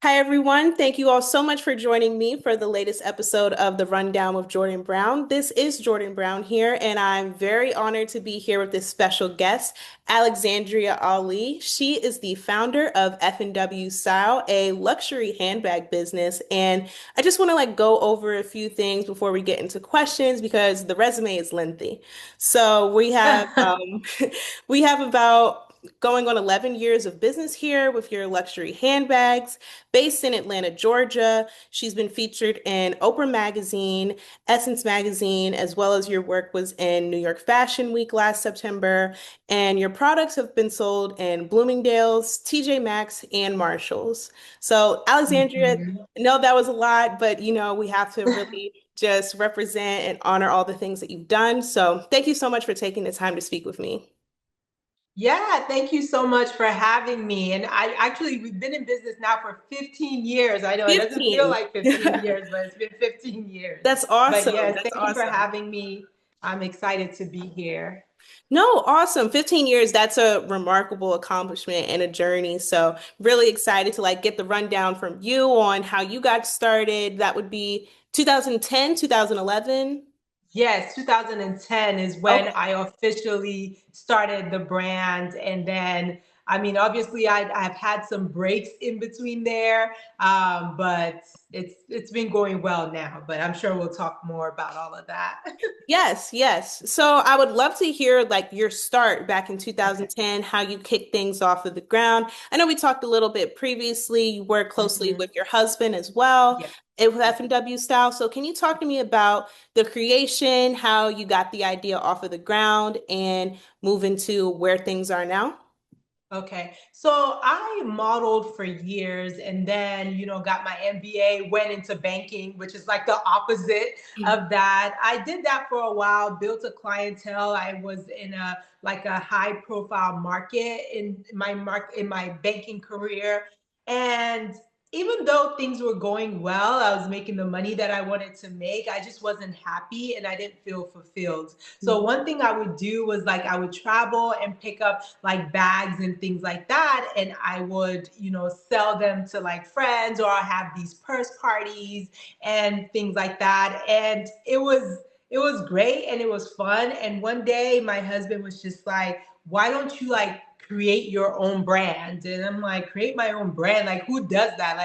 Hi, everyone. Thank you all so much for joining me for the latest episode of The Rundown with Jordan Brown. This is Jordan Brown here, and I'm very honored to be here with this special guest, Alexandria Ali. She is the founder of F&W Style, a luxury handbag business. And I just want to go over a few things before we get into questions because the resume is lengthy. So we have we have about going on 11 years of business here with your luxury handbags. Based in Atlanta, Georgia, she's been featured in Oprah Magazine, Essence Magazine, as well as your work was in New York Fashion Week last September. And your products have been sold in Bloomingdale's, TJ Maxx, and Marshalls. So, Alexandria, Mhm. I know that was a lot, but we have to really just represent and honor all the things that you've done. So, thank you so much for taking the time to speak with me. Yeah, thank you so much for having me. And we've been in business now for 15 years. I know it doesn't feel 15. like 15 years, but it's been 15 years. That's But awesome. yes, That's thank you for awesome. having me. I'm excited to be here. No, awesome. 15 years, that's a remarkable accomplishment and a journey. So really excited to get the rundown from you on how you got started. That would be 2010, 2011. Yes, 2010 is when Okay. I officially started the brand. And then, I mean, obviously, I've had some breaks in between there, but it's been going well now. But I'm sure we'll talk more about all of that. Yes, yes. So I would love to hear your start back in Okay. 2010, how you kicked things off of the ground. I know we talked a little bit previously. You work closely Hmm. with your husband as well, Yeah. with Yeah. F&W Style. So can you talk to me about the creation, how you got the idea off of the ground and move into where things are now? Okay. So I modeled for years and then, got my MBA, went into banking, which is like the opposite of that. I did that for a while, built a clientele. I was in a high profile market in my banking career. And even though things were going well, I was making the money that I wanted to make. I just wasn't happy and I didn't feel fulfilled. So one thing I would do was I would travel and pick up like bags and things like that. And I would, sell them to like friends or I'll have these purse parties and things like that. And it was great and it was fun. And one day my husband was just like, why don't you create your own brand? And I'm like, create my own brand? Like who does that?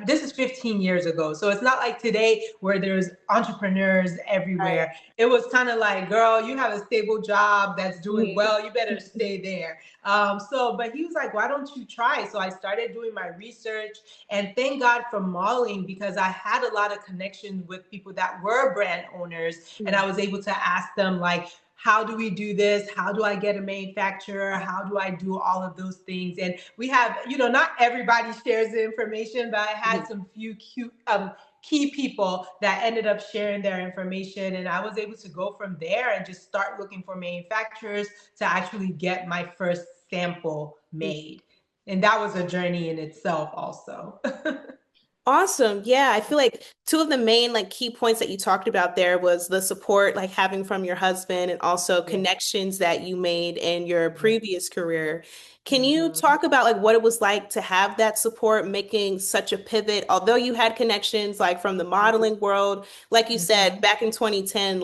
This is 15 years ago. So it's not like today where there's entrepreneurs Right. everywhere. It was kind of like, girl, you have a stable job that's doing Mhm. well. You better stay there. But he was like, why don't you try? So I started doing my research and thank God for modeling because I had a lot of connections with people that were brand owners and I was able to ask them how do we do this? How do I get a manufacturer? How do I do all of those things? And we have, not everybody shares the information, but I had Mhm. some few cute key people that ended up sharing their information. And I was able to go from there and just start looking for manufacturers to actually get my first sample made. And that was a journey in itself, also. Awesome. Yeah, I feel like two of the main key points that you talked about there was the support having from your husband and also Yeah, connections that you made in your yeah. previous career. Can you Mhm. talk about what it was like to have that support making such a pivot? Although you had connections from the modeling world, like you said, Mhm. back in 2010,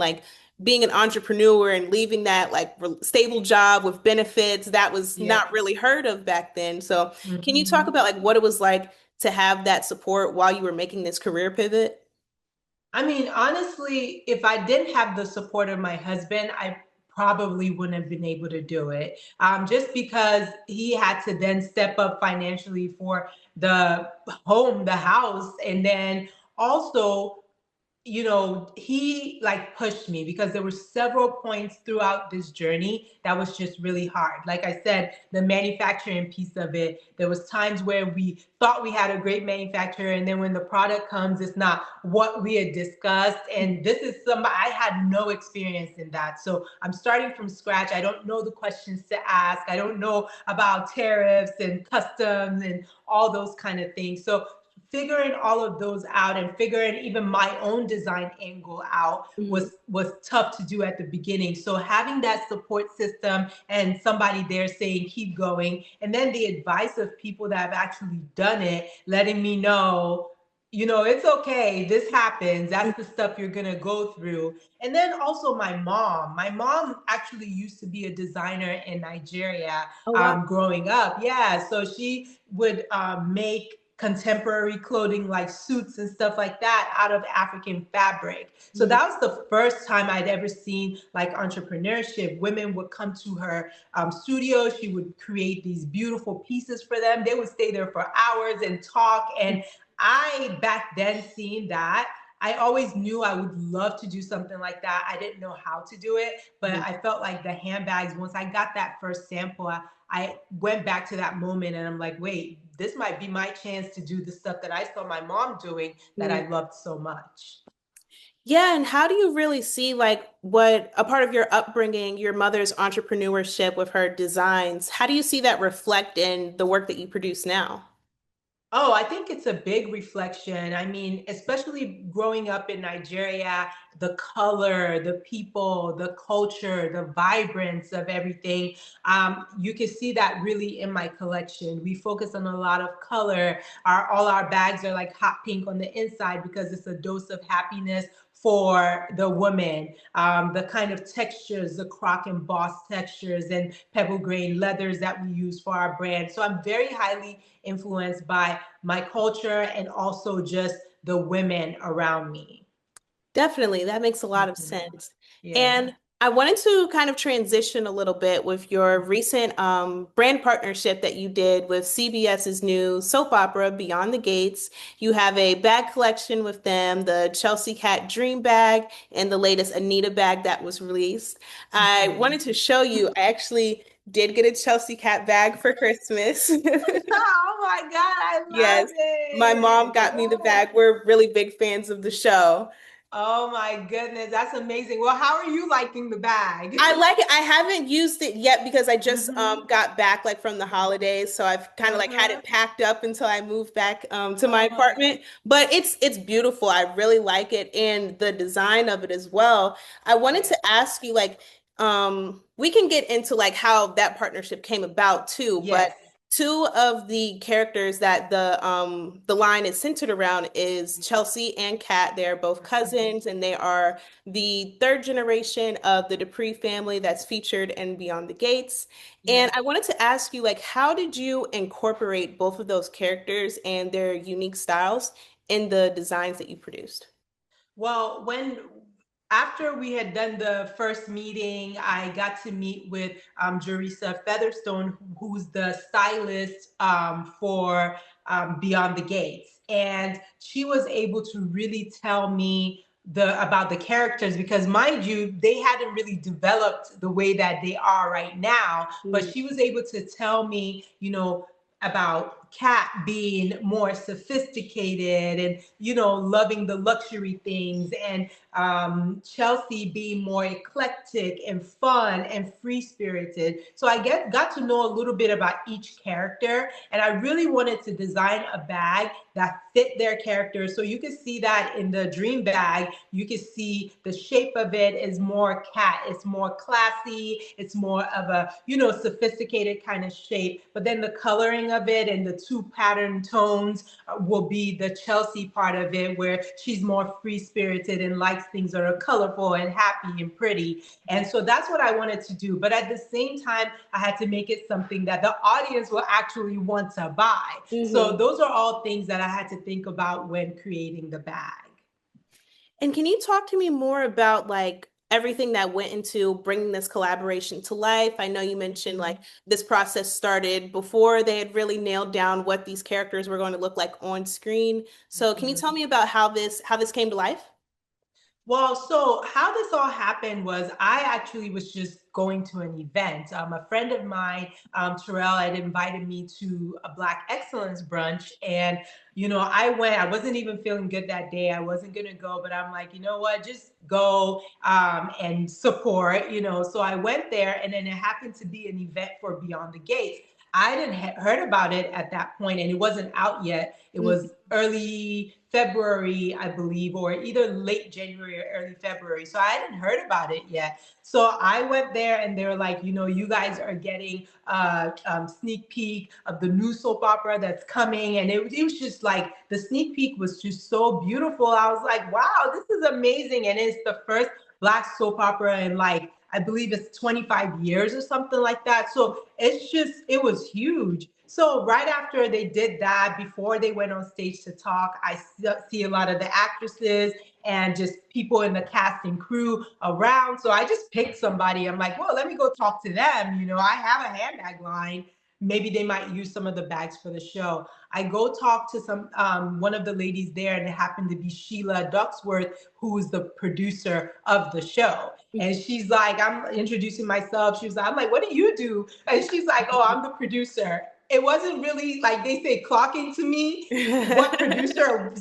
being an entrepreneur and leaving that stable job with benefits, that was Yeah. not really heard of back then. So can you talk Mhm. about what it was like to have that support while you were making this career pivot? I mean, honestly, if I didn't have the support of my husband, I probably wouldn't have been able to do it. Just because he had to then step up financially for the home, the house, and then also he pushed me because there were several points throughout this journey that was just really hard. Like I said, the manufacturing piece of it, there was times where we thought we had a great manufacturer and then when the product comes, it's not what we had discussed. And this is somebody I had no experience in that. So I'm starting from scratch. I don't know the questions to ask. I don't know about tariffs and customs and all those kind of things. So figuring all of those out and figuring even my own design angle out Mhm. was tough to do at the beginning. So having that support system and somebody there saying keep going, and then the advice of people that have actually done it, letting me know, it's okay. This happens. That's the stuff you're going to go through. And then also my mom. My mom actually used to be a designer in Nigeria Oh, wow. growing up. Yeah. So she would make contemporary clothing like suits and stuff like that out of African fabric. So Mhm. that was the first time I'd ever seen like entrepreneurship. Women would come to her studio. She would create these beautiful pieces for them. They would stay there for hours and talk. And I back then seeing that, I always knew I would love to do something like that. I didn't know how to do it, but Mhm. I felt like the handbags, once I got that first sample, I went back to that moment and I'm like, wait, this might be my chance to do the stuff that I saw my mom doing that Mhm. I loved so much. Yeah, and how do you really see like what a part of your upbringing, your mother's entrepreneurship with her designs, how do you see that reflect in the work that you produce now? Oh, I think it's a big reflection. I mean, especially growing up in Nigeria, the color, the people, the culture, the vibrance of everything. You can see that really in my collection. We focus on a lot of color. All our bags are like hot pink on the inside because it's a dose of happiness for the woman. The kind of textures, the croc and boss textures and pebble grain leathers that we use for our brand. So I'm very highly influenced by my culture and also just the women around me. Definitely, that makes a lot of Mhm. sense. Yeah. And I wanted to kind of transition a little bit with your recent brand partnership that you did with CBS's new soap opera, Beyond the Gates. You have a bag collection with them, the ChelseaKat Dream Bag, and the latest Anita bag that was released. I Mhm. wanted to show you, I actually did get a ChelseaKat bag for Christmas. Oh my God, I love Yes, my mom it. got me the Yes. bag. We're really big fans of the show. Oh my goodness, that's amazing. Well, how are you liking the bag? I like it. I haven't used it yet because I just Hmm. got back like from the holidays, so I've kind of like had Uh-huh. it packed up until I moved back to my Oh, apartment. But it's beautiful. I really like it and the design of it as well. I wanted yeah. to ask you like we can get into like how that partnership came about too, but Yes. two of the characters that the line is centered around is Chelsea and Kat. They're both Mhm. cousins and they are the third generation of the Dupree family that's featured in Beyond the Gates. And Yes. I wanted to ask you, like, how did you incorporate both of those characters and their unique styles in the designs that you produced? Well, when after we had done the first meeting, I got to meet with Jerisa Featherstone, who's the stylist for Beyond the Gates, and she was able to really tell me the about the characters because, mind you, they hadn't really developed the way that they are right now. But Mm. she was able to tell me, about Kat being more sophisticated and loving the luxury things, and Chelsea being more eclectic and fun and free spirited. So I got to know a little bit about each character, and I really wanted to design a bag that fit their character. So you can see that in the dream bag, you can see the shape of it is more Kat. It's more classy. It's more of a sophisticated kind of shape. But then the coloring of it and the two pattern tones will be the Chelsea part of it, where she's more free spirited and likes things that are colorful and happy and pretty. And so that's what I wanted to do. But at the same time, I had to make it something that the audience will actually want to buy. So Mhm. those are all things that I had to think about when creating the bag. And can you talk to me more about like everything that went into bringing this collaboration to life? I know you mentioned like Mhm. this process started before they had really nailed down what these characters were going to look like on screen. So can you tell Mhm. me about how this came to life? Well, so how this all happened was I actually was just going to an event. A friend of mine, Terrell, had invited me to a Black Excellence brunch. And, I went. I wasn't even feeling good that day. I wasn't going to go, but I'm like, you know what? Just go and support. So I went there, and then it happened to be an event for Beyond the Gates. I didn't heard about it at that point, and it wasn't out yet. It was early February, I believe, or either late January or early February. So I hadn't heard about it yet. So I went there, and they were like, you guys are getting a sneak peek of the new soap opera that's coming, and it was just like the sneak peek was just so beautiful. I was like, wow, this is amazing, and it's the first Black soap opera in like I believe it's 25 years or something like that. So it was huge. So right after they did that, before they went on stage to talk, I see a lot of the actresses and just people in the cast and crew around. So I just picked somebody. I'm like, well, let me go talk to them. I have a handbag line. Maybe they might use some of the bags for the show. I go talk to one of the ladies there, and it happened to be Sheila Ducksworth, who is the producer of the show. And she's like, I'm introducing myself. She was like, I'm like, what do you do? And she's like, oh, I'm the producer. It wasn't really like they say clocking to me what producer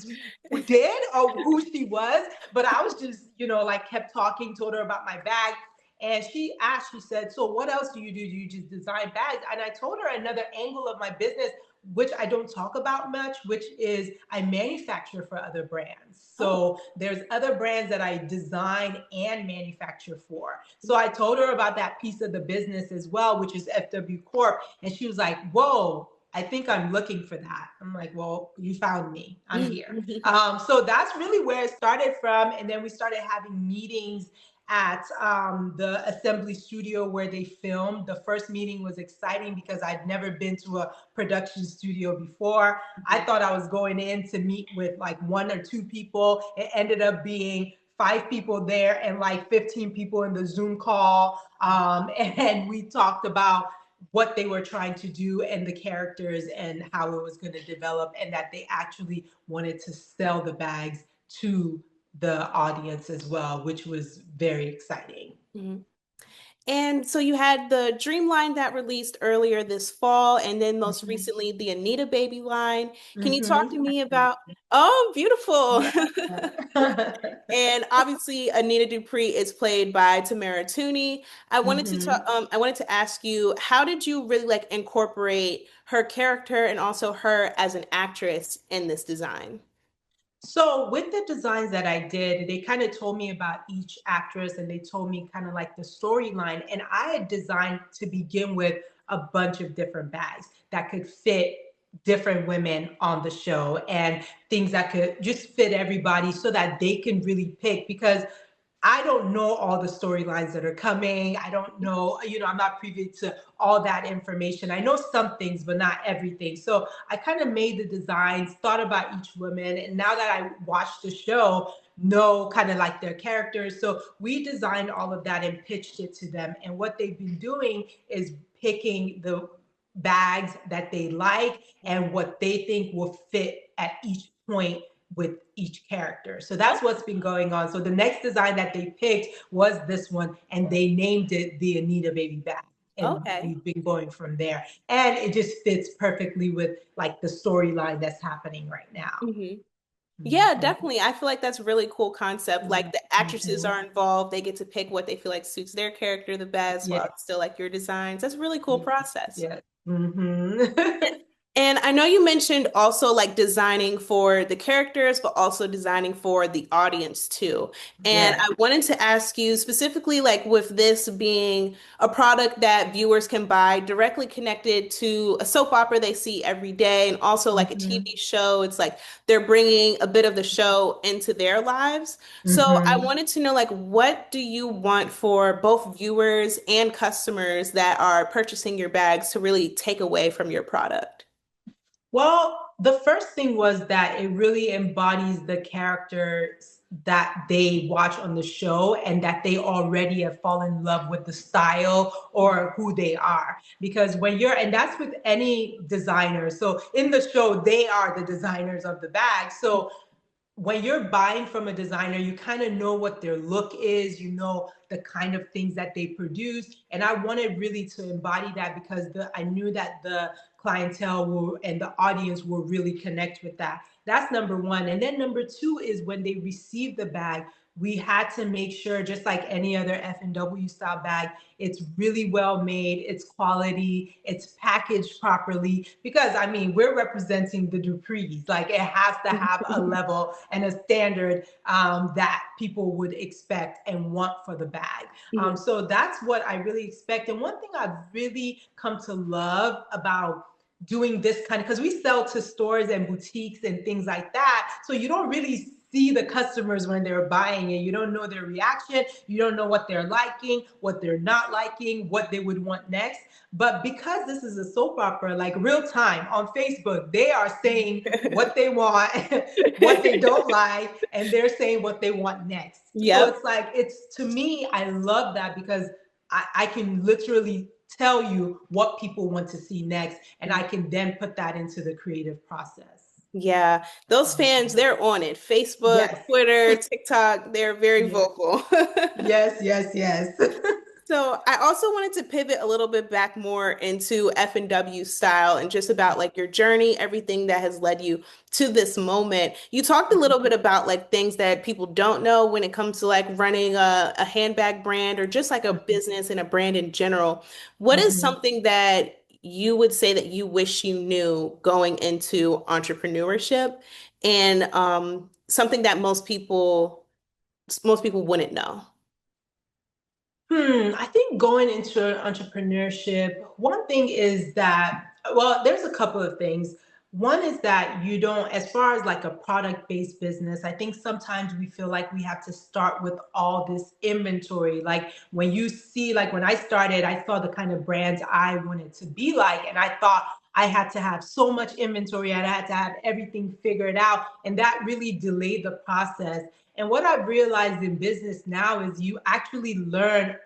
did or who she was, but I was just, like kept talking, told her about my bag. And she said, so what else do you do? Do you just design bags? And I told her another angle of my business, which I don't talk about much, which is I manufacture for other brands. So there's other brands that I design and manufacture for. So I told her about that piece of the business as well, which is FW Corp. And she was like, whoa, I think I'm looking for that. I'm like, well, you found me. I'm here. So that's really where it started from. And then we started having meetings at the assembly studio where they filmed. The first meeting was exciting because I'd never been to a production studio before. I thought I was going in to meet with like one or two people. It ended up being 5 people there and like 15 people in the Zoom call. And we talked about what they were trying to do and the characters and how it was going to develop, and that they actually wanted to sell the bags to the audience as well, which was very exciting. Mhm. And so you had the Dream line that released earlier this fall, and then most recently the Anita baby line. Can you talk to me about? Oh, beautiful. Yeah. And obviously, Anita Dupree is played by Tamara Tooney. I wanted to talk, Mhm. I wanted to ask you, how did you really like incorporate her character and also her as an actress in this design? So with the designs that I did, they kind of told me about each actress, and they told me kind of like the storyline. And I had designed to begin with a bunch of different bags that could fit different women on the show, and things that could just fit everybody so that they can really pick, because I don't know all the storylines that are coming. I don't know, I'm not privy to all that information. I know some things, but not everything. So I kind of made the designs, thought about each woman. And now that I watched the show, know kind of like their characters. So we designed all of that and pitched it to them. And what they've been doing is picking the bags that they like and what they think will fit at each point with each character. So Oh, that's what's been going on. So the next design that they picked was this one, and they named it the Anita Baby Bag. And okay. we've been going from there. And it just fits perfectly with like the storyline that's happening right now. hmm Yeah, Mhm. definitely. I feel like that's a really cool concept. Like the actresses Mhm. are involved, they get to pick what they feel like suits their character the best while Yeah. it's still like your designs. That's a really cool process. Yeah. hmm And I know you mentioned also like designing for the characters, but also designing for the audience too. And yes. I wanted to ask you specifically, like with this being a product that viewers can buy directly connected to a soap opera they see every day, and also like a hmm TV show, it's like they're bringing a bit of the show into their lives. So I hmm wanted to know, like, what do you want for both viewers and customers that are purchasing your bags to really take away from your product? Well, the first thing was that it really embodies the characters that they watch on the show, and that they already have fallen in love with the style or who they are. Because and that's with any designer. So in the show, they are the designers of the bag. So when you're buying from a designer, you kind of know what their look is, the kind of things that they produce. And I wanted really to embody that, because I knew that the clientele and the audience will really connect with that. That's number one. And then number two is when they receive the bag, we had to make sure, just like any other F&W style bag, it's really well made, it's quality, it's packaged properly. Because I mean, we're representing the Duprees. Like, it has to have a level and a standard that people would expect and want for the bag. So that's what I really expect. And one thing I've really come to love about doing this kind of, because we sell to stores and boutiques and things like that, so you don't really see the customers when they're buying it. You don't know their reaction, you don't know what they're liking, what they're not liking, what they would want next. But because this is a soap opera, like real time on Facebook, they are saying what they want, what they don't like, and they're saying what they want next. So Yep. it's like, it's, to me, I love that, because I can literally tell you what people want to see next, and I can then put that into the creative process. Yeah, those fans, they're on it. Facebook, Yes. Twitter, TikTok, they're very Yes. vocal. Yes, yes, yes. So I also wanted to pivot a little bit back more into F&W style and just about like your journey, everything that has led you to this moment. You talked a little bit about like things that people don't know when it comes to like running a handbag brand or just like a business and a brand in general. What is Mhm. something that you would say that you wish you knew going into entrepreneurship and something that most people wouldn't know? I think going into entrepreneurship, one thing is that, well, there's a couple of things. One is that you don't, as far as like a product based business, I think sometimes we feel like we have to start with all this inventory. Like, when you see, like when I started, I saw the kind of brands I wanted to be like, and I thought I had to have so much inventory, I had to have everything figured out, and that really delayed the process. And what I've realized in business now is you actually learn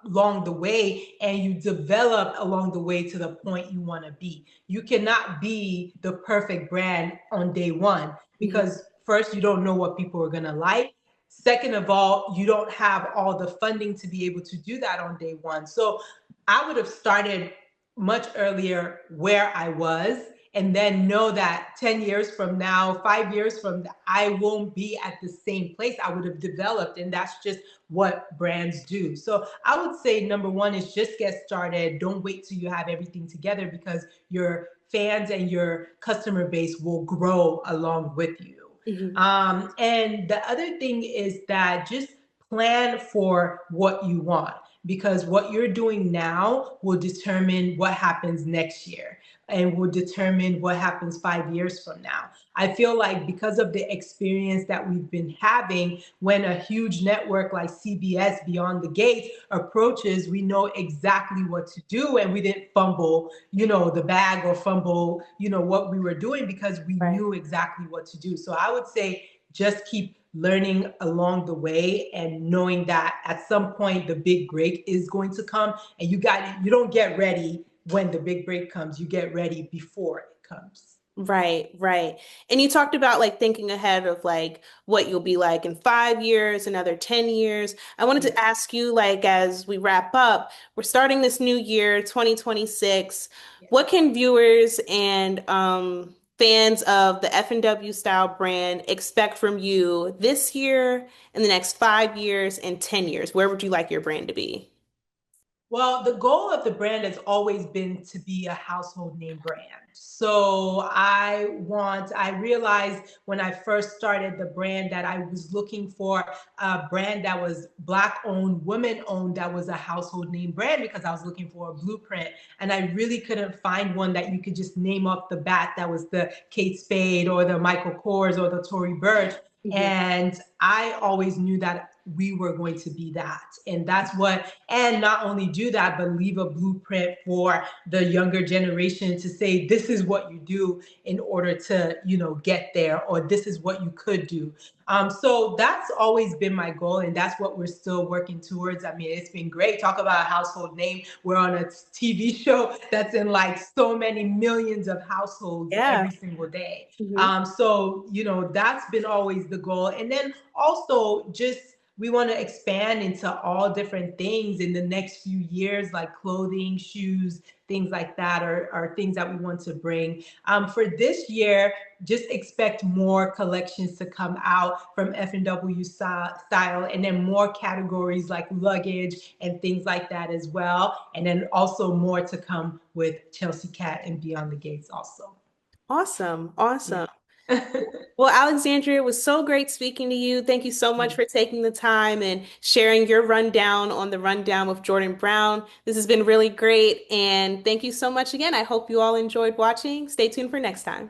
along the way, and you develop along the way to the point you want to be. You cannot be the perfect brand on day one, Mhm. because first, you don't know what people are going to like. Second of all, you don't have all the funding to be able to do that on day one. So I would have started much earlier where I was, and then know that 10 years from now, 5 years from now, I won't be at the same place. I would have developed, and that's just what brands do. So I would say number one is just get started. Don't wait till you have everything together, because your fans and your customer base will grow along with you. Mhm. And the other thing is that just plan for what you want, because what you're doing now will determine what happens next year, and will determine what happens 5 years from now. I feel like because of the experience that we've been having, when a huge network like CBS Beyond the Gates approaches, we know exactly what to do, and we didn't fumble, the bag, or fumble, what we were doing, because we Right. knew exactly what to do. So I would say just keep learning along the way, and knowing that at some point the big break is going to come, and you don't get ready when the big break comes, you get ready before it comes. Right, right. And you talked about like thinking ahead of like what you'll be like in 5 years, another 10 years. I wanted to Yes. ask you, like, as we wrap up, we're starting this new year, 2026. Yes. What can viewers and fans of the F&W style brand expect from you this year, in the next 5 years, and 10 years? Where would you like your brand to be? Well, the goal of the brand has always been to be a household name brand. So I realized when I first started the brand that I was looking for a brand that was Black owned, women owned, that was a household name brand, because I was looking for a blueprint. And I really couldn't find one that you could just name off the bat that was the Kate Spade or the Michael Kors or the Tory Burch. Mhm. And I always knew that we were going to be that. And that's what, and not only do that, but leave a blueprint for the younger generation to say, this is what you do in order to, get there, or this is what you could do. So that's always been my goal, and that's what we're still working towards. I mean, it's been great. Talk about a household name. We're on a TV show that's in like so many millions of households Yeah. every single day. Mhm. So, that's been always the goal. And then also just we want to expand into all different things in the next few years, like clothing, shoes, things like that are things that we want to bring. For this year, just expect more collections to come out from F&W Style, and then more categories like luggage and things like that as well. And then also more to come with ChelseaKat and Beyond the Gates also. Awesome. Awesome. Yeah. Well, Alexandria, it was so great speaking to you. Thank you so much for taking the time and sharing your rundown on the rundown with Jordan Brown. This has been really great. And thank you so much again. I hope you all enjoyed watching. Stay tuned for next time.